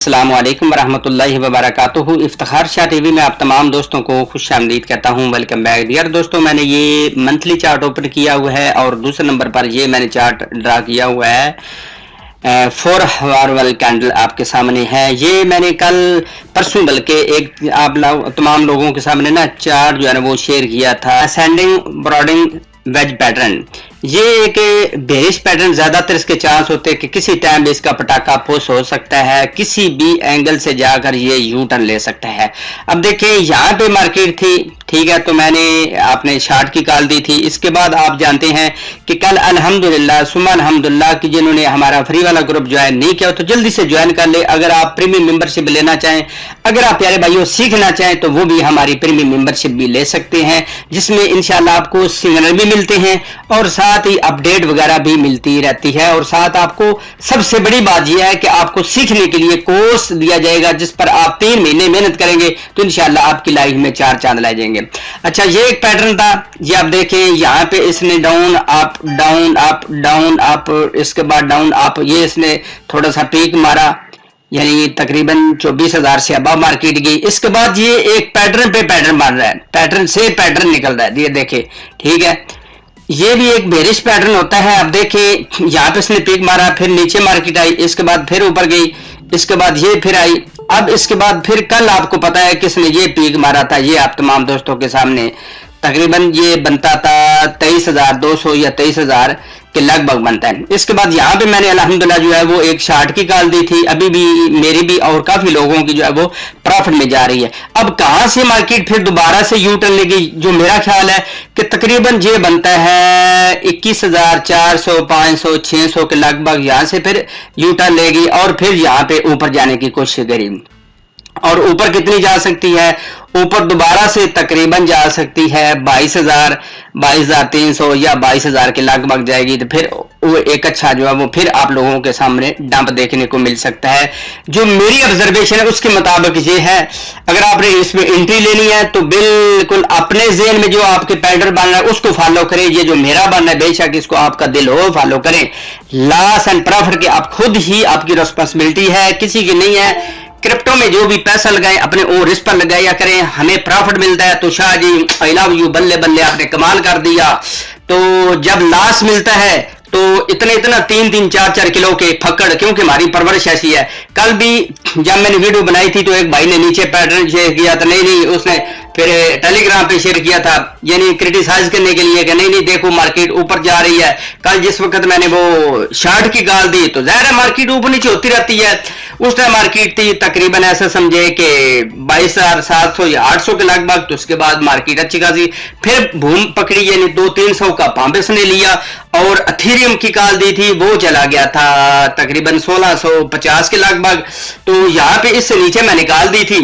अस्सलाम वालेकुम वरहमतुल्लाहि वबरकातुहू। इफ्तिखार शाह टीवी में आप तमाम दोस्तों को खुश आमदीद कहता हूँ। वेलकम बैक डियर दोस्तों। मैंने ये मंथली चार्ट ओपन किया हुआ है और दूसरे नंबर पर ये मैंने चार्ट ड्रा किया हुआ है 4 आवर वाली कैंडल आपके सामने है। ये मैंने कल परसों बल्कि एक आप तमाम लोगों के सामने ना चार्ट जो है ना वो शेयर किया था। असेंडिंग ब्रॉडिंग वेज पैटर्न, ये एक बेरिश पैटर्न, ज्यादातर इसके चांस होते हैं कि किसी टाइम इसका पटाखा पुश हो सकता है, किसी भी एंगल से जाकर ये यू टर्न ले सकता है। अब देखिए यहाँ पे मार्केट थी, ठीक है, तो मैंने आपने शार्ट की कॉल दी थी। इसके बाद आप जानते हैं कि कल अल्हम्दुलिल्लाह सुम्मा अल्हम्दुलिल्लाह कि जिन्होंने हमारा फ्री वाला ग्रुप ज्वाइन नहीं किया तो जल्दी से ज्वाइन कर ले। अगर आप प्रीमियम मेंबरशिप लेना चाहें, अगर आप प्यारे भाइयों सीखना चाहें तो वो भी हमारी प्रीमियम मेंबरशिप भी ले सकते हैं, जिसमें इंशाल्लाह आपको सिग्नल भी मिलते हैं और साथ ही अपडेट वगैरह भी मिलती रहती है। और साथ आपको सबसे बड़ी बात यह है कि आपको सीखने के लिए कोर्स दिया जाएगा जिस पर आप 3 महीने मेहनत करेंगे तो इंशाल्लाह आपकी लाइफ में 4 चांद ला जाएंगे। अच्छा, ये एक पैटर्न था, ये आप देखें यहाँ पे इसने down up down up down up, इसके बाद डाउन अप, ये इसने थोड़ा सा पीक मारा, यानी तकरीबन 24,000 से अब मार्केट गई। इसके बाद ये एक पैटर्न पे पैटर्न बन रहा है, पैटर्न से पैटर्न निकल रहा है, ये देखे, ठीक है। ये भी एक बेरिश पैटर्न होता है। अब देखिए यहाँ पे इसने पीक मारा, फिर नीचे मार्केट आई, इसके बाद फिर ऊपर गई, इसके बाद ये फिर आई, अब इसके बाद फिर कल आपको पता है किसने ये पीक मारा था, ये आप तमाम दोस्तों के सामने तकरीबन ये बनता था 23,200 या 23,000 के लगभग बनता है। इसके बाद यहाँ पे मैंने अल्हम्दुलिल्लाह जो है वो एक शार्ट की कॉल दी थी, अभी भी मेरी भी और काफी लोगों की जो है वो प्रॉफिट में जा रही है। अब कहाँ से मार्केट फिर दोबारा से यू टर्न लेगी, जो मेरा ख्याल है कि तकरीबन ये बनता है 21,400 500 600 के लगभग, यहाँ से फिर यू टर्न लेगी और फिर यहाँ पे ऊपर जाने की कोशिश करेगी। और ऊपर कितनी जा सकती है, ऊपर दोबारा से तकरीबन जा सकती है 22,000 22,300 या 22,000 के लगभग जाएगी। तो फिर वो एक अच्छा जो है वो फिर आप लोगों के सामने डंप देखने को मिल सकता है। जो मेरी ऑब्जर्वेशन है उसके मुताबिक ये है, अगर आपने इसमें एंट्री लेनी है तो बिल्कुल अपने ज़हन में जो आपके पैटर्न बन रहा है उसको फॉलो करें। ये जो मेरा बन रहा है बेशक इसको आपका दिल हो फॉलो करें। लॉस एंड प्रॉफिट के आप खुद ही, आपकी रिस्पांसिबिलिटी है, किसी की नहीं है। क्रिप्टो में जो भी पैसा लगाए अपने वो रिस्क पर लगाया करें, हमें प्रॉफिट मिलता है तो Shah ji I love you, बल्ले बल्ले आपने कमाल कर दिया। तो जब लॉस मिलता है तो इतना 3 4 किलो के फक्कड़, क्योंकि हमारी परवरिश ऐसी है। कल भी जब मैंने वीडियो बनाई थी तो एक भाई ने नीचे पैटर्न शेयर किया था, नहीं उसने फिर टेलीग्राम पे शेयर किया था, यानी क्रिटिसाइज करने के लिए कि नहीं देखो मार्केट ऊपर जा रही है। कल जिस वक्त मैंने वो शार्ट की गाल दी तो जाहिर है मार्केट ऊपर नीचे होती रहती है। उस टाइम मार्केट थी तकरीबन ऐसा समझे कि 22,700 या 800 के लगभग, तो उसके बाद मार्केट अच्छी खासी फिर भूम पकड़ी, यानी 200-300 का पंप इसने लिया और अथेरियम की कॉल दी थी, वो चला गया था तकरीबन 1650 के लगभग। तो यहाँ पे इससे नीचे मैंने कॉल दी थी,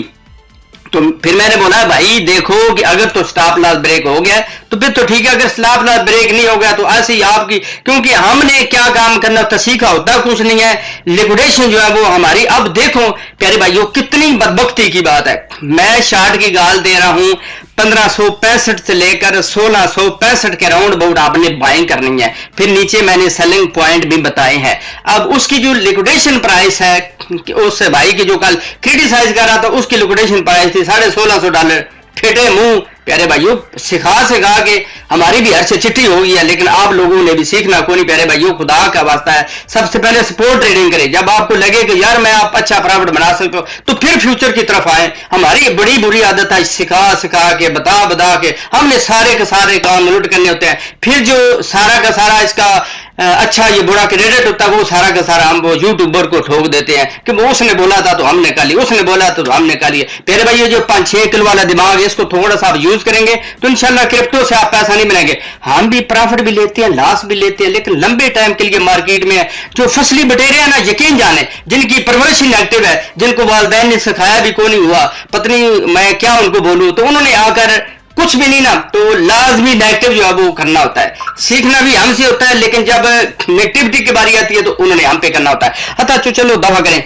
तो फिर मैंने बोला भाई देखो कि अगर तो स्टॉप लॉस ब्रेक हो गया तो फिर तो ठीक है, अगर स्टॉप लॉस ब्रेक नहीं हो गया तो ऐसे ही आपकी, क्योंकि हमने क्या काम करना होता सीखा होता कुछ नहीं है, लिक्विडेशन जो है वो हमारी। अब देखो प्यारे भाइयों कितनी बदबख्ती की बात है, मैं शार्ट की गाल दे रहा हूं 1565 से लेकर 1665 के राउंड अबाउट आपने बाइंग करनी है, फिर नीचे मैंने सेलिंग पॉइंट भी बताए हैं। अब उसकी जो लिक्विडेशन प्राइस है, उस भाई की जो कल क्रिटिसाइज कर रहा था उसकी लिक्विडेशन प्राइस थी $1,600। ठेठे मुंह प्यारे भाइयों, सिखा के हमारी भी हर से चिट्ठी हो गई है, लेकिन आप लोगों ने भी सीखना कोई नहीं प्यारे भाइयों, खुदा का वास्ता है। सबसे पहले सपोर्ट ट्रेडिंग करें, जब आपको लगे कि यार मैं आप अच्छा प्रॉफिट बना सकते हो तो फिर फ्यूचर की तरफ आए। हमारी बड़ी बुरी आदत है सिखा के बता के हमने सारे के सारे काम उलट करने होते हैं, फिर जो सारा का सारा इसका अच्छा ये बुरा क्रेडिट होता है वो सारा का सारा हम वो यूट्यूबर को ठोक देते हैं कि वो उसने बोला था तो हमने कर लिया, उसने बोला तो हमने कर लिया। प्यारे भाई ये जो 5-6 किलो वाला दिमाग है इसको थोड़ा सा आप यूज करेंगे तो इंशाल्लाह क्रिप्टो से आप पैसा नहीं बनाएंगे। हम भी प्रॉफिट भी लेते हैं, लॉस भी लेते हैं, लेकिन लंबे टाइम के लिए मार्केट में जो फसली बटेरे हैं ना, यकीन जाने जिनकी परवरिश नेगेटिव है, जिनको वालिदैन ने सिखाया भी को नहीं हुआ, पत्नी मैं क्या उनको बोलूं, तो उन्होंने आकर कुछ भी नहीं ना, तो लाजमी नेगेटिव जो है वो करना होता है। सीखना भी हमसे होता है, लेकिन जब नेगेटिविटी की बारी आती है तो उन्होंने हम पे करना होता है। अच्छा चलो दफा करें।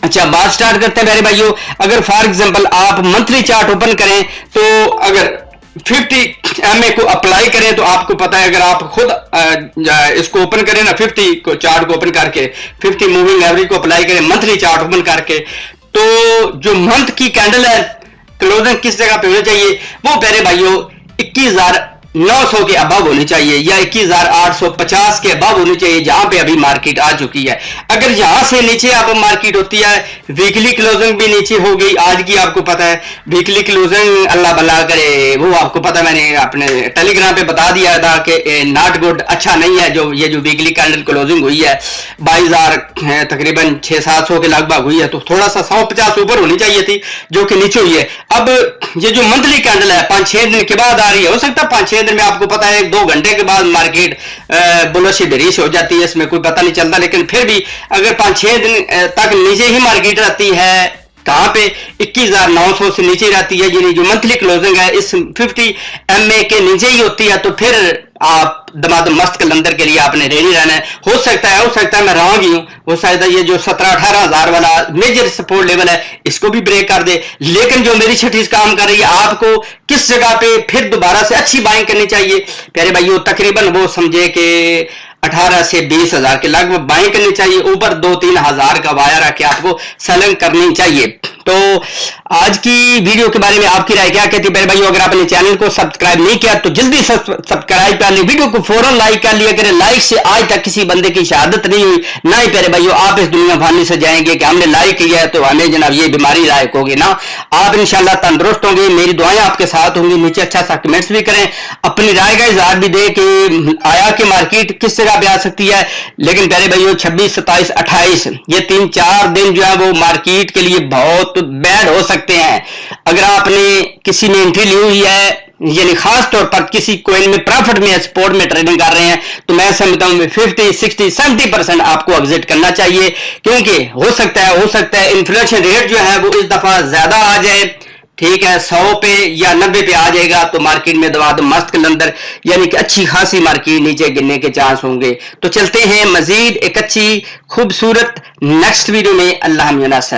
अच्छा बात स्टार्ट करते हैं प्यारे भाइयों। अगर फॉर एग्जांपल आप मंथली चार्ट ओपन करें तो अगर 50 MA को अप्लाई करें तो आपको पता है, अगर आप खुद इसको ओपन करें ना, 50 को चार्ट को ओपन करके 50 मूविंग एवरेज को अप्लाई करें मंथली चार्ट ओपन करके, तो जो मंथ की कैंडल है क्लोजिंग किस जगह पे होनी चाहिए, वो प्यारे भाइयों 21,900 के अबव होनी चाहिए या 21,850 के अबव होनी चाहिए, जहां पे अभी मार्केट आ चुकी है। अगर यहां से नीचे अब मार्केट होती है, वीकली क्लोजिंग भी नीचे हो गई आज की, आपको पता है वीकली क्लोजिंग अल्लाह भला करे, वो आपको पता मैंने अपने टेलीग्राम पे बता दिया था कि नॉट गुड, अच्छा नहीं है। जो ये जो वीकली कैंडल क्लोजिंग हुई है 22,000 तकरीबन 600-700 के लगभग हुई है, तो थोड़ा सा 150 ऊपर होनी चाहिए थी, जो कि नीचे हुई है। अब ये जो मंथली कैंडल है 5-6 दिन के बाद आ रही है, हो सकता है 5-6 दिन में, आपको पता है 1-2 घंटे के बाद मार्केट बुलिश बेरिश हो जाती है, इसमें कोई पता नहीं चलता, लेकिन फिर भी अगर 5-6 दिन तक नीचे ही मार्केट रहती है, कहां पे 21,900 से नीचे रहती है, यानी जो मंथली क्लोजिंग है इस 50 MA के नीचे ही होती है, तो फिर आप दमादम मस्त कलंदर के लिए आपने रेडी रहना है। हो सकता है मैं रहा भी हूं, हो सकता है ये जो 17-18 हजार वाला मेजर सपोर्ट लेवल है इसको भी ब्रेक कर दे, लेकिन जो मेरी छठी काम कर रही है, आपको किस जगह पे फिर दोबारा से अच्छी बाइंग करनी चाहिए प्यारे भाइयों, तकरीबन वो समझे कि 18 से 20 हजार के लगभग बाइंग करनी चाहिए, ऊपर 2-3 हजार का वाया रख के आपको सेलिंग करनी चाहिए। तो आज की वीडियो के बारे में आपकी राय क्या कहती है प्यारे भाइयों? अगर आपने चैनल को सब्सक्राइब नहीं किया तो जल्दी सब्सक्राइब कर ली, वीडियो को फौरन लाइक कर लिया करें। लाइक से आज तक किसी बंदे की शहादत नहीं हुई, ना ही प्यारे भाइयों आप इस दुनिया फानी से जाएंगे कि हमने लाइक किया है तो हमें जनाब ये बीमारी लायक होगी ना। आप इंशाल्लाह तंदुरुस्त होंगे, मेरी दुआएं आपके साथ होंगी। नीचे अच्छा सा कमेंट्स भी करें, अपनी राय का इजहार भी दे कि आया कि मार्केट किस जगह पे आ सकती है। लेकिन प्यारे भाइयों 26, 27, 28 ये 3-4 दिन जो है वो मार्केट के लिए बहुत बैड हो सकते हैं। अगर आपने किसी ने एंट्री ली हुई है, यानी खास तौर पर किसी कोइन में प्रॉफिट में स्पोर्ट में ट्रेडिंग कर रहे हैं, तो मैं समझता हूं 50, 60, 70% आपको एग्जिट करना चाहिए, क्योंकि हो सकता है इन्फ्लेशन रेट जो है वो इस दफा ज्यादा आ जाए, ठीक है 100 पे या 90 पे आ जाएगा, तो मार्केट में दवा तो मस्त कलंदर यानी कि अच्छी खासी मार्केट नीचे गिरने के चांस होंगे। तो चलते हैं मजीद एक अच्छी खूबसूरत नेक्स्ट वीडियो में। अल्लाह मियां नासर।